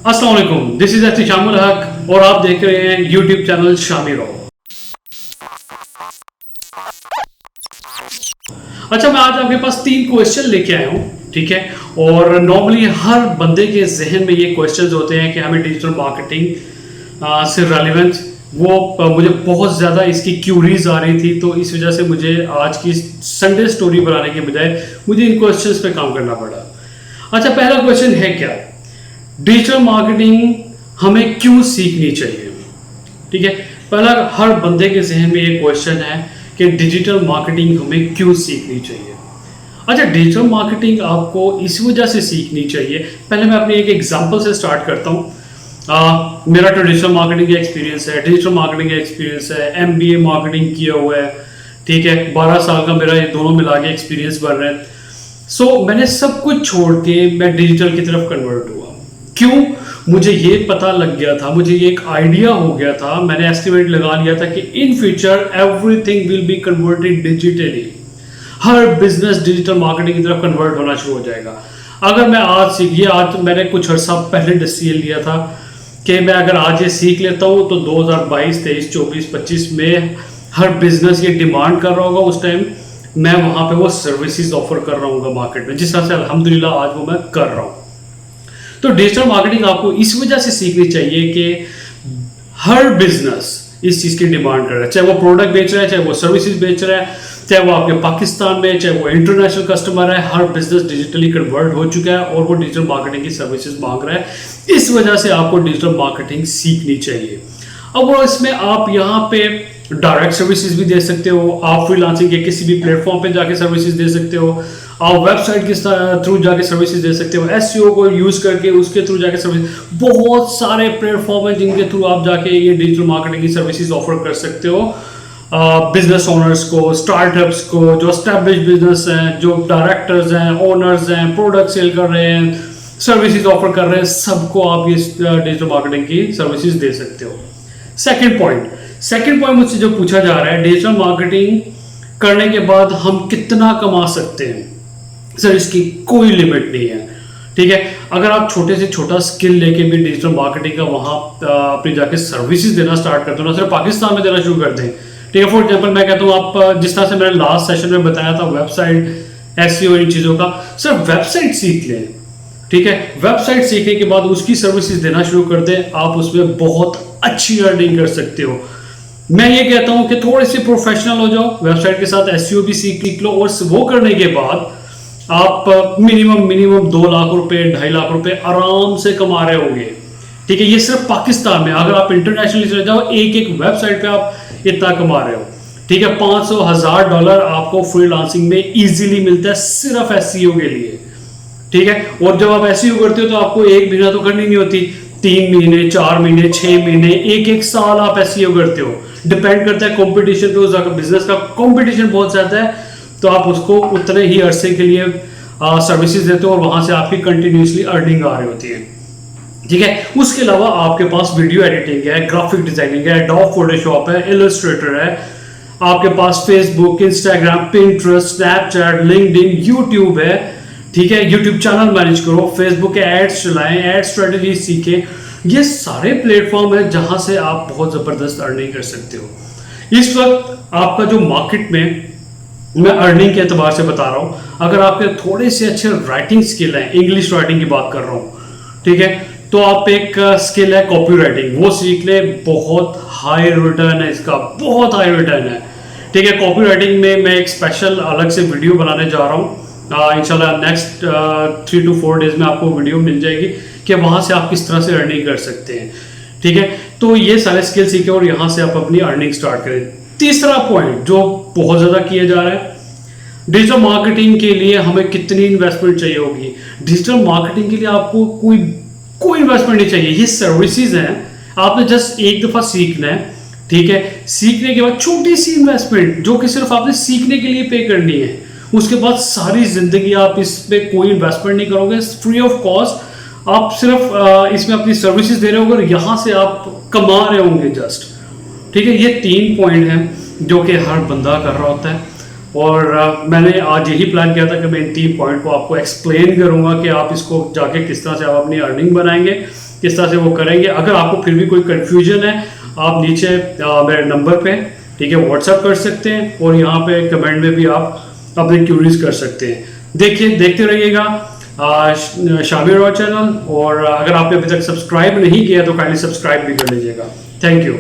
अस्सलाम वालेकुम, this is शामिल हक और आप देख रहे हैं यूट्यूब चैनल शामी रो। अच्छा, मैं आज आपके पास 3 क्वेश्चन लेके आया हूँ, ठीक है। और नॉर्मली हर बंदे के जहन में ये क्वेश्चंस होते हैं कि हमें डिजिटल मार्केटिंग से रेलिवेंट वो मुझे बहुत ज़्यादा इसकी क्यूरीज आ रही थी, तो इस वजह से मुझे आज की संडे स्टोरी बनाने के बजाय मुझे इन क्वेश्चंस पे काम करना पड़ा। अच्छा, पहला क्वेश्चन है क्या, डिजिटल मार्केटिंग हमें क्यों सीखनी चाहिए? ठीक है, पहला हर बंदे के जहन में ये क्वेश्चन है कि डिजिटल मार्केटिंग हमें क्यों सीखनी चाहिए। अच्छा, डिजिटल मार्केटिंग आपको इस वजह से सीखनी चाहिए। पहले मैं अपने एक एग्जांपल से स्टार्ट करता हूँ। मेरा ट्रेडिशनल मार्केटिंग का एक्सपीरियंस है, डिजिटल मार्केटिंग का एक्सपीरियंस है, MBA मार्केटिंग किया हुआ है, ठीक है। 12 साल का मेरा ये दोनों मिला के एक्सपीरियंस बन रहे हैं। मैंने सब कुछ छोड़ के मैं डिजिटल की तरफ कन्वर्ट हुआ। क्यों? मुझे ये पता लग गया था, मुझे ये एक आइडिया हो गया था, मैंने एस्टिमेट लगा लिया था कि in future everything will be converted digitally. Her business digital marketing की तरफ कन्वर्ट होना शुरू हो जाएगा। अगर मैं आज मैंने कुछ अर्सा पहले डिसीजन लिया था कि मैं अगर आज ये सीख लेता हूँ तो 2022, 23, 24, 25 में हर बिजनेस ये डिमांड कर रहा होगा, उस टाइम मैं वहाँ पे वो सर्विसेज ऑफर कर रहा हूँ मार्केट में, जिस तरह से अल्हम्दुलिल्लाह आज वो मैं कर रहा हूँ। तो डिजिटल मार्केटिंग आपको इस वजह से सीखनी चाहिए कि हर बिजनेस इस चीज़ की डिमांड कर रहा है, चाहे वो प्रोडक्ट बेच रहा है, चाहे वो सर्विसेज बेच रहा है, चाहे वो आपके पाकिस्तान में, चाहे वो इंटरनेशनल कस्टमर है, हर बिजनेस डिजिटली कन्वर्ट हो चुका है और वो डिजिटल मार्केटिंग की सर्विसेज मांग रहा है। इस वजह से आपको डिजिटल मार्केटिंग सीखनी चाहिए। अब वो इसमें आप यहाँ पे डायरेक्ट सर्विसेज भी दे सकते हो, आप फ्रीलांसिंग के किसी भी प्लेटफॉर्म पे जाके सर्विसेज दे सकते हो, आप वेबसाइट के थ्रू जाके सर्विसेज दे सकते हो, SEO को यूज करके उसके थ्रू जाके सर्विस, बहुत सारे प्लेटफॉर्म हैं जिनके थ्रू आप जाके ये डिजिटल मार्केटिंग की सर्विसेज ऑफर कर सकते हो। बिजनेस ओनर्स को, स्टार्टअप्स को, जो एस्टैब्लिश बिजनेस हैं, जो डायरेक्टर्स हैं, ओनर्स हैं, प्रोडक्ट सेल कर रहे हैं, सर्विसेज ऑफर कर रहे हैं, सबको आप ये डिजिटल मार्केटिंग की सर्विसेज दे सकते हो। सेकेंड पॉइंट मुझसे जो पूछा जा रहा है, डिजिटल मार्केटिंग करने के बाद हम कितना कमा सकते हैं? सर, इसकी कोई लिमिट नहीं है, ठीक है। अगर आप छोटे से छोटा स्किल लेके भी डिजिटल मार्केटिंग का वहाँ अपनी जाके सर्विसेज देना स्टार्ट करते हो ना, सिर्फ पाकिस्तान में देना शुरू कर दें, ठीक है। फॉर एग्जांपल मैं कहता हूँ, आप जिस तरह से मैंने लास्ट सेशन में बताया था वेबसाइट, SEO, इन चीज़ों का, सिर्फ वेबसाइट सीख लें, ठीक है। वेबसाइट सीखने के बाद उसकी सर्विसेज देना शुरू कर दें, आप उसमें बहुत अच्छी अर्निंग कर सकते हो। मैं ये कहता हूँ कि थोड़े से प्रोफेशनल हो जाओ, वेबसाइट के साथ SEO भी सीख लो, और वो करने के बाद आप मिनिमम 2 लाख रुपए, 2.5 लाख रुपए आराम से कमा रहे होंगे, ठीक है। ये सिर्फ पाकिस्तान में। अगर आप इंटरनेशनली चले जाओ, एक वेबसाइट पे आप इतना कमा रहे हो, ठीक है। $500,000 आपको फ्रीलांसिंग में इजीली मिलता है सिर्फ SEO के लिए, ठीक है। और जब आप SEO करते हो तो आपको 1 महीना तो करनी नहीं होती, 3 महीने, 4 महीने, 6 महीने, 1 साल आप SEO करते हो। डिपेंड करता है कंपटीशन पे, उस बिजनेस का कंपटीशन बहुत ज्यादा है, तो आप उसको उतने ही अरसे के लिए सर्विसेज देते हो और वहां से आपकी कंटिन्यूसली अर्निंग आ रही होती है, ठीक है। उसके अलावा आपके पास वीडियो एडिटिंग है, ग्राफिक डिजाइनिंग है, एडोब फोटोशॉप है, इलस्ट्रेटर है, आपके पास Facebook, Instagram, Pinterest, Snapchat, LinkedIn, YouTube है, ठीक है। यूट्यूब चैनल मैनेज करो, फेसबुक के एड्स चलाएं, एड स्ट्रेटेजी सीखें। ये सारे प्लेटफॉर्म है जहां से आप बहुत जबरदस्त अर्निंग कर सकते हो। इस वक्त आपका जो मार्केट में, मैं अर्निंग के एतबार से बता रहा हूं, अगर आपके थोड़े से अच्छे राइटिंग स्किल है, इंग्लिश राइटिंग की बात कर रहा हूं, ठीक है, तो आप एक स्किल है कॉपी राइटिंग, वो सीख ले, बहुत हाई रिटर्न है इसका, बहुत हाई रिटर्न है, ठीक है। कॉपी राइटिंग में मैं एक स्पेशल अलग से वीडियो बनाने जा रहा हूँ, इंशाल्लाह नेक्स्ट 3 to 4 डेज में आपको वीडियो मिल जाएगी कि वहां से आप किस तरह से अर्निंग कर सकते हैं, ठीक है। तो ये सारे स्किल सीखे और यहां से आप अपनी अर्निंग स्टार्ट करें। तीसरा पॉइंट जो बहुत ज्यादा किया जा रहा है, डिजिटल मार्केटिंग के लिए हमें कितनी इन्वेस्टमेंट चाहिए होगी? डिजिटल मार्केटिंग के लिए आपको कोई इन्वेस्टमेंट नहीं चाहिए, ये सर्विसेज हैं, आपने जस्ट एक दफा सीखना है, ठीक है। सीखने के बाद छोटी सी इन्वेस्टमेंट जो कि सिर्फ आपने सीखने के लिए पे करनी है, उसके बाद सारी जिंदगी आप इस पे कोई इन्वेस्टमेंट नहीं करोगे, फ्री ऑफ कॉस्ट आप सिर्फ इसमें अपनी सर्विसेज दे रहे होगे और यहां से आप कमा रहे होंगे जस्ट, ठीक है। ये 3 पॉइंट हैं जो कि हर बंदा कर रहा होता है, और मैंने आज यही प्लान किया था कि मैं इन 3 पॉइंट को आपको एक्सप्लेन करूंगा कि आप इसको जाके किस तरह से आप अपनी अर्निंग बनाएंगे किस तरह से वो करेंगे। अगर आपको फिर भी कोई कन्फ्यूजन है, आप नीचे मेरे नंबर पे, ठीक है, व्हाट्सएप कर सकते हैं, और यहाँ पे कमेंट में भी आप अपनी क्यूरीज कर सकते हैं। देखते रहिएगा शामिर राव चैनल, और अगर आपने अभी तक सब्सक्राइब नहीं किया तो काइंडली सब्सक्राइब भी कर लीजिएगा। Thank you.